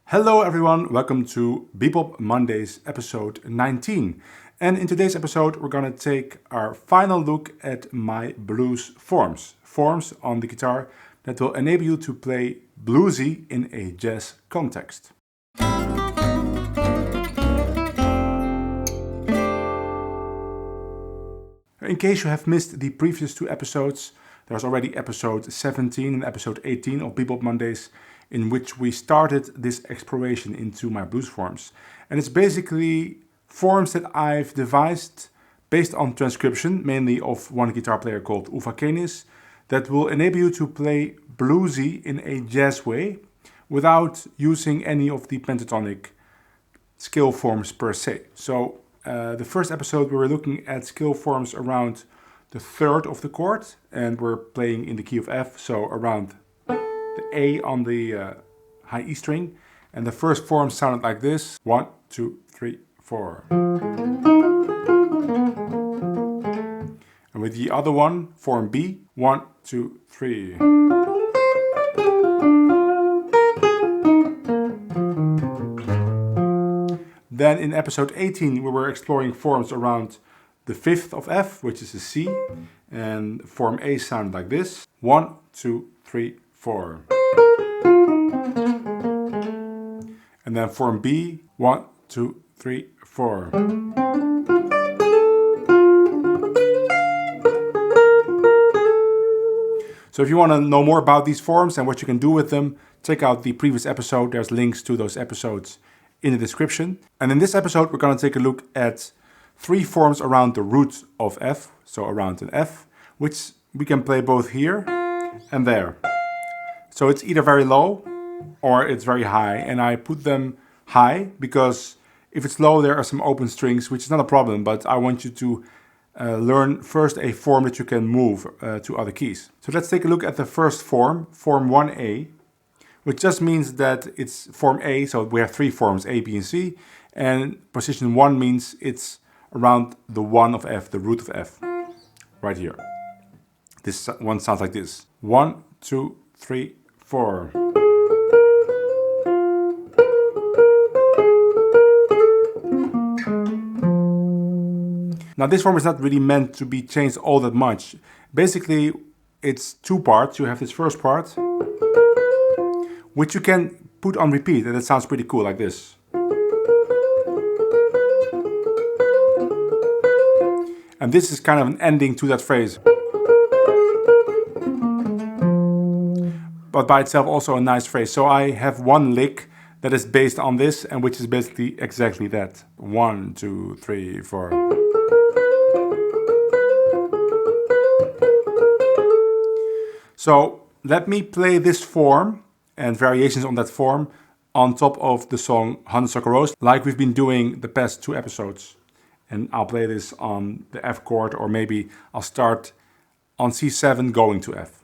Hello everyone, welcome to Bebop Mondays episode 19. And in today's episode we're going to take our final look at my blues forms. Forms on the guitar that will enable you to play bluesy in a jazz context. In case you have missed the previous two episodes, there's already episode 17 and episode 18 of Bebop Mondays, in which we started this exploration into my blues forms. And it's basically forms that I've devised based on transcription, mainly of one guitar player called Uva Canis, that will enable you to play bluesy in a jazz way without using any of the pentatonic scale forms per se. So the first episode we were looking at scale forms around the third of the chord, and we're playing in the key of F, so around the A on the high E string, and the first form sounded like this: 1, 2, 3, 4. And with the other one, form B, 1, 2, 3. Then in episode 18 we were exploring forms around the fifth of F, which is a C, and form A sounded like this: 1, 2, 3, 4. And then form B, 1, 2, 3, 4. So if you want to know more about these forms and what you can do with them, check out the previous episode. There's links to those episodes in the description. And in this episode we're going to take a look at 3 forms around the root of F, so around an F, which we can play both here and there. So it's either very low or it's very high, and I put them high because if it's low there are some open strings, which is not a problem, but I want you to learn first a form that you can move to other keys. So let's take a look at the first form, form 1A, which just means that it's form A, so we have 3 forms, A, B and C, and position 1 means it's around the 1 of F, the root of F, right here. This one sounds like this: 1, 2, 3, 4. Now this form is not really meant to be changed all that much. Basically it's 2 parts. You have this first part, which you can put on repeat, and it sounds pretty cool like this. And this is kind of an ending to that phrase. But by itself also a nice phrase. So I have one lick that is based on this, and which is basically exactly that: 1, 2, 3, 4. So let me play this form and variations on that form on top of the song Honeysuckle Rose, like we've been doing the past 2 episodes. And I'll play this on the F chord, or maybe I'll start on C7 going to F.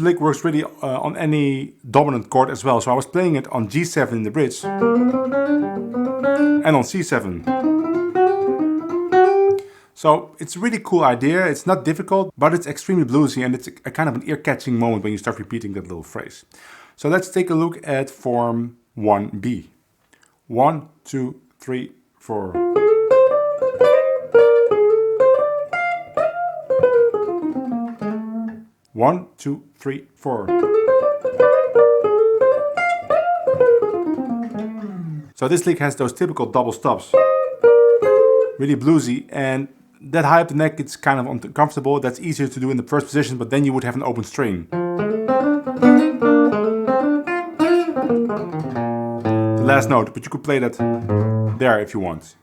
lick works really on any dominant chord as well. So I was playing it on G7 in the bridge and on C7. So it's a really cool idea. It's not difficult, but it's extremely bluesy, and it's a kind of an ear-catching moment when you start repeating that little phrase. So let's take a look at form 1B. 1, 2, 3, 4. One, two, three, four. So this lick has those typical double stops. Really bluesy, and that high up the neck, it's kind of uncomfortable. That's easier to do in the first position, but then you would have an open string. The last note, but you could play that there if you want.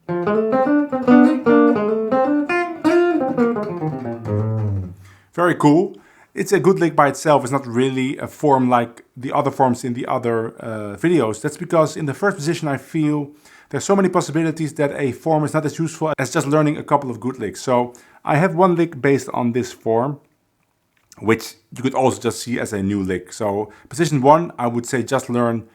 Very cool. It's a good lick by itself. It's not really a form like the other forms in the other videos. That's because in the first position I feel there's so many possibilities that a form is not as useful as just learning a couple of good licks. So I have one lick based on this form, which you could also just see as a new lick. So position 1, I would say just learn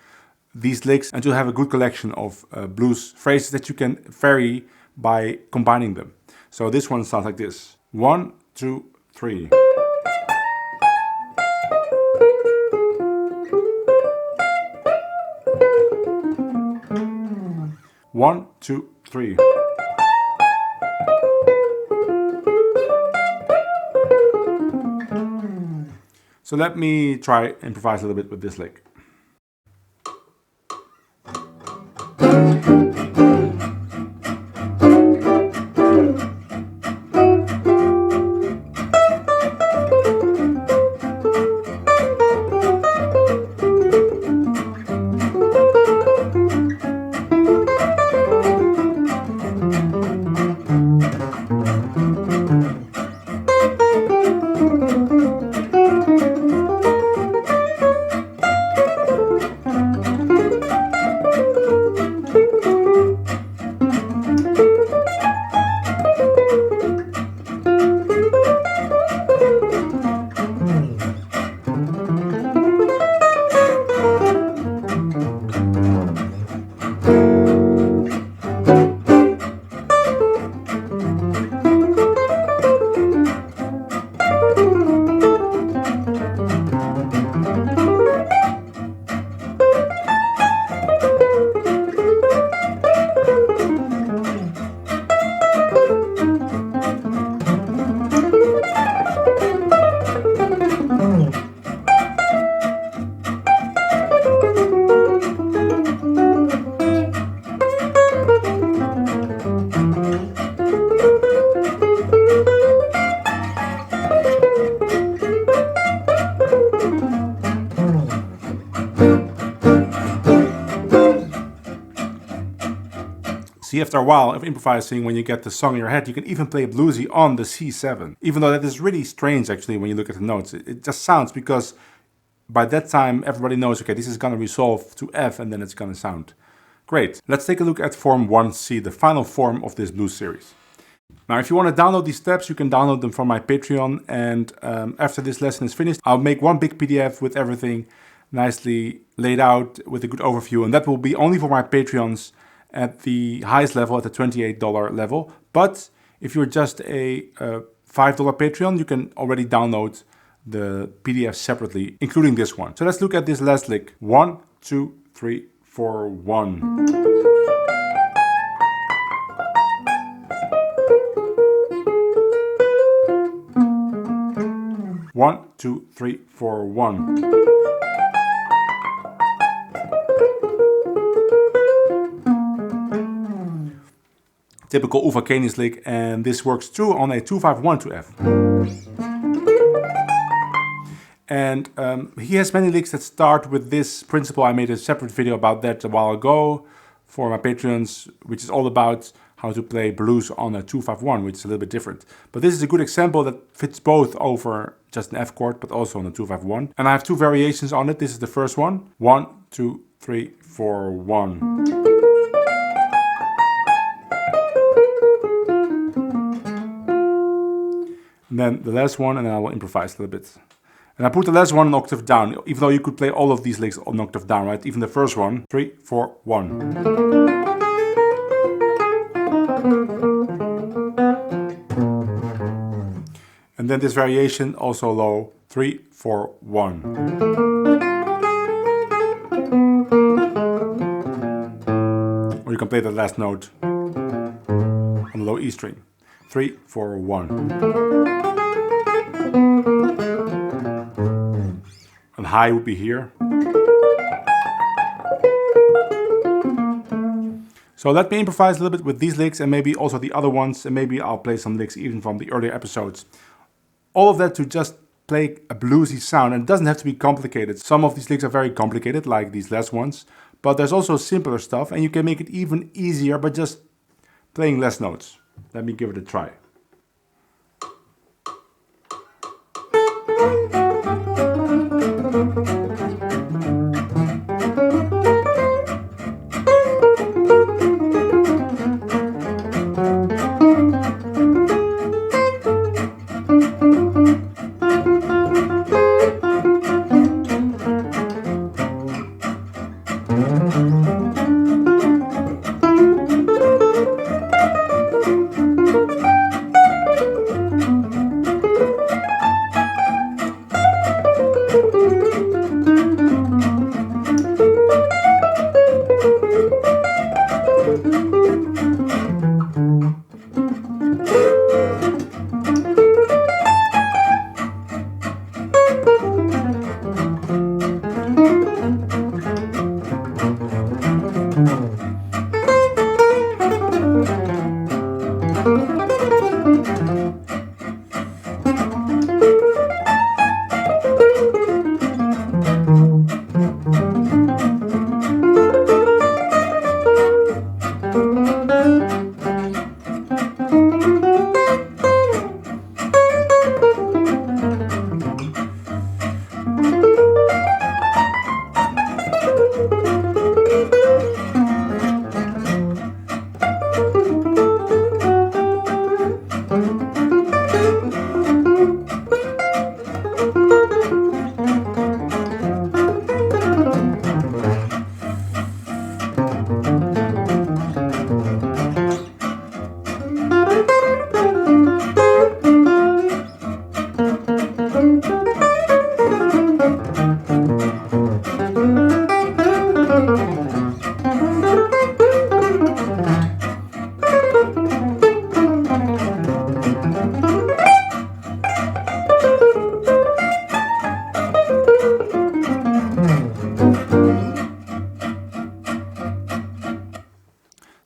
these licks and you'll have a good collection of blues phrases that you can vary by combining them. So this one sounds like this. 1, 2, 3. One, two, three. So let me try improvise a little bit with this lick. See, after a while of improvising, when you get the song in your head, you can even play bluesy on the C7. Even though that is really strange actually when you look at the notes. It just sounds, because by that time everybody knows, okay, this is gonna resolve to F and then it's gonna sound great. Let's take a look at form 1C, the final form of this blues series. Now, if you want to download these steps, you can download them from my Patreon, and after this lesson is finished, I'll make one big PDF with everything nicely laid out with a good overview, and that will be only for my Patreons at the highest level, at the $28 level. But if you're just a $5 Patreon, you can already download the PDF separately, including this one. So let's look at this last lick. 1, 2, 3, 4, 1. One, two, three, four, 1. Typical Uva Canis lick, and this works too on a 2-5-1 to F. And he has many licks that start with this principle. I made a separate video about that a while ago for my Patreons, which is all about how to play blues on a 2-5-1, which is a little bit different. But this is a good example that fits both over just an F chord, but also on a 2-5-1. And I have two variations on it. This is the first one. 1, 2, 3, 4, 1. And then the last one, and then I will improvise a little bit. And I put the last one an octave down, even though you could play all of these licks an octave down, right? Even the first one, 3, 4, 1. And then this variation, also low, 3, 4, 1. Or you can play the last note on the low E string, 3, 4, 1. And high would be here. So let me improvise a little bit with these licks and maybe also the other ones, and maybe I'll play some licks even from the earlier episodes. All of that to just play a bluesy sound, and it doesn't have to be complicated. Some of these licks are very complicated, like these last ones, but there's also simpler stuff, and you can make it even easier by just playing less notes. Let me give it a try.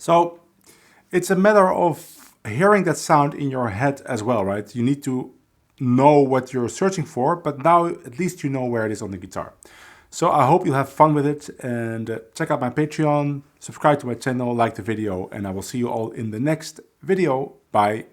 So it's a matter of hearing that sound in your head as well, right? You need to know what you're searching for, but now at least you know where it is on the guitar. So I hope you'll have fun with it, and check out my Patreon, subscribe to my channel, like the video, and I will see you all in the next video. Bye.